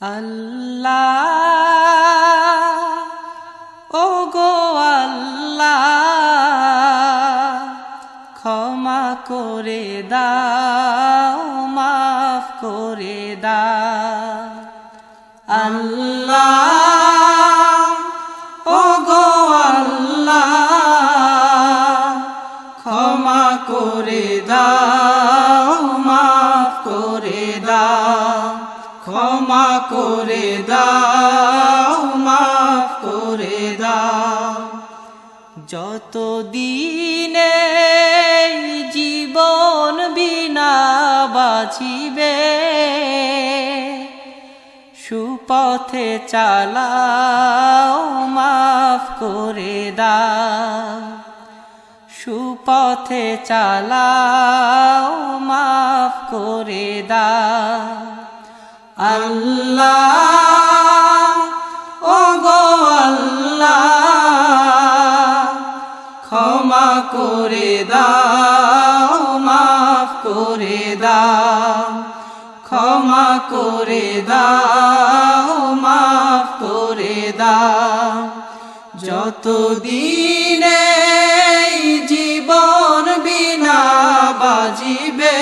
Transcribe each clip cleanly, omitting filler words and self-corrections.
আল্লাহ ও গো আল্লাহ ক্ষমা করে দাও মাফ করে দাও আল্লাহ ও গো আল্লাহ ক্ষমা করে দাও মাফ করে দাও ক্ষমা করে দাও মাফ করে দাও যত দিনে জীবন বিনা বাঁচিবে সুপথে চালাও মাফ করে দাও সুপথে চালাও মাফ করে দাও আল্লাহ ও গো আল্লাহ ক্ষমা করে দাও মাফ করে দাও ক্ষমা করে দাও মাফ করে দাও যত দিনে জীবন বিনা বাজিবে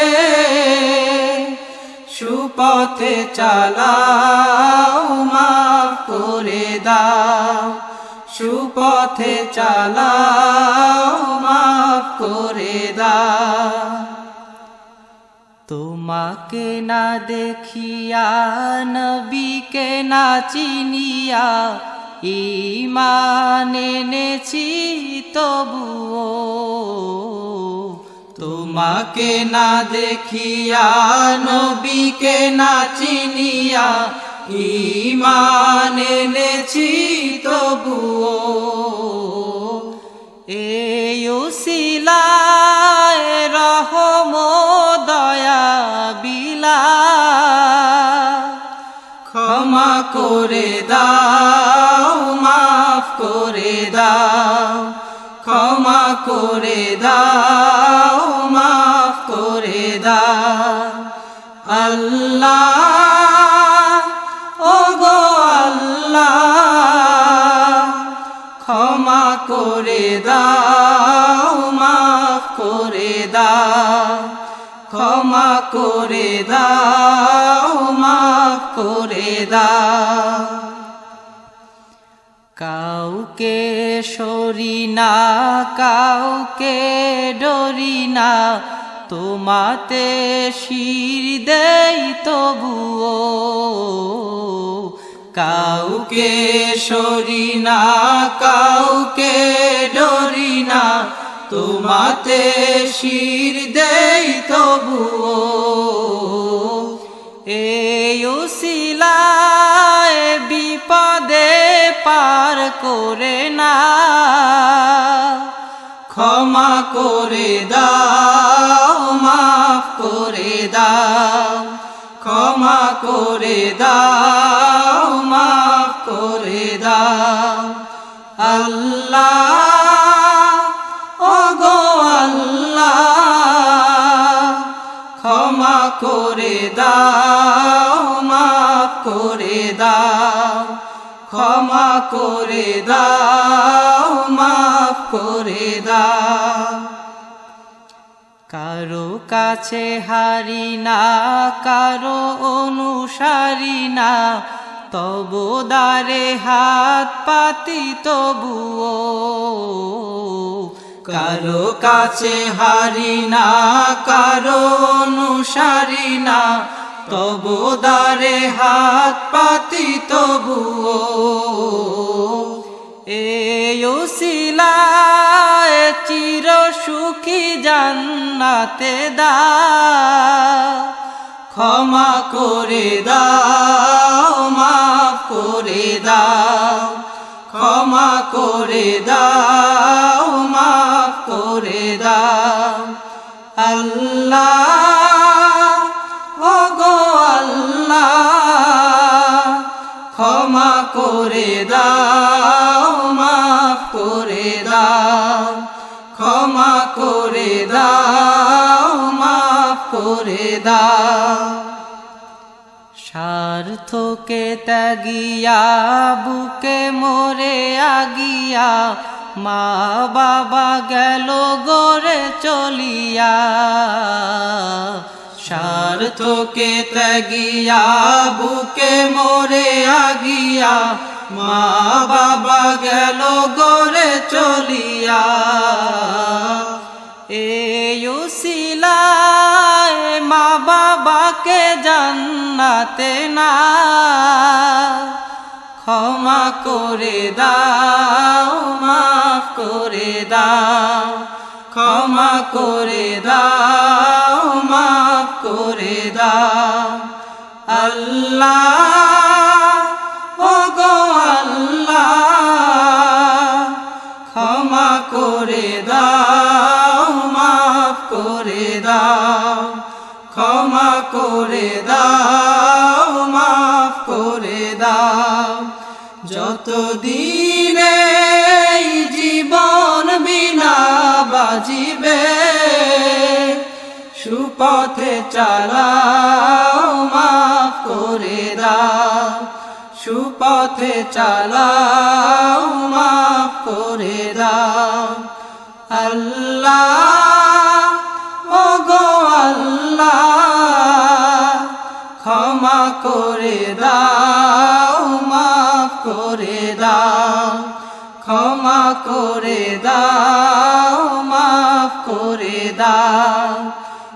সুপথে চালাও মাফ করে দাও সুপথে চালাও মাফ করে দাও তোমাকে না দেখিয়া নবীকে না চিনিয়া ঈমান এনেছি তবুও তোমাকে না দেখিয়া নবীকে না চিনিয়া ঈমান এনেছি তবুও এই উসিলায় রহম দয়া বিলা ক্ষমা করে দাও মাফ করে দাও ক্ষমা করে দাও মাফ করে দাও আল্লাহ ও গো আল্লাহ ক্ষমা করে দাও মাফ করে দাও ক্ষমা করে দাও মাফ করে দাও কাউকে সরি না কাউকে ডরি না তোমাতে শির দেই তবুও কাউকে সরি না কাউকে ডরি না তোমাতে শির দেই তবুও এই উসিলায় বিপদে পার করে না ক্ষমা করে দাও মাফ করে দাও ক্ষমা করে দাও মাফ করে দাও আল্লাহ ও গো আল্লাহ ক্ষমা করে দাও মাফ করে দাও ক্ষমা করে দাও মাফ করে দাও কারো কাছে হারি না কারো অনুসারী না তবু দ্বারে হাত পাতি তবুও কারো কাছে হারি না কারো অনুসারী না তবু দ্বারে হাত পাতি তবুও এই উসিলায় চির সুখী জান্নাতে দাও ক্ষমা করে দাও মাফ করে দাও ক্ষমা করে দাও মাফ করে দাও আল্লাহ ও গো আল্লাহ ক্ষমা করে দাও মাফ করে দাও ক্ষমা করে দাও মাফ করে দাও স্বার্থ স্বার্থকে ত্যাগিয়া বুকে মোরে আগিয়া মা বাবা গেল গড়ে চলিয়া স্বার্থকে ত্যাগিয়া বুকে মোরে আগিয়া মা বাবা গেল গড়ে চলিয়া এই উসিলায় মা বাবাকে জান্নাতে না ক্ষমা করে দাও মাফ করে দাও ক্ষমা করে দাও মাফ করে দাও আল্লাহ ও গো আল্লাহ ক্ষমা করে দাও মাফ করে দাও ক্ষমা করে দাও মাফ করে দাও যতদিনে এই জীবন বিনা বাজিবে সুপথে চালাও মাফ করে দাও সুপথে চালাও মাফ করে দাও আল্লাহ ও গো আল্লাহ ক্ষমা করে দাও মাফ করে দাও ক্ষমা করে দাও মাফ করে দাও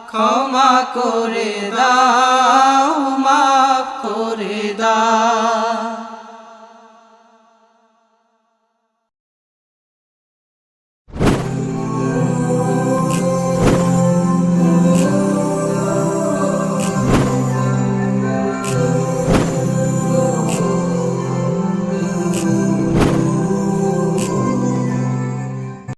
ক্ষমা করে দাও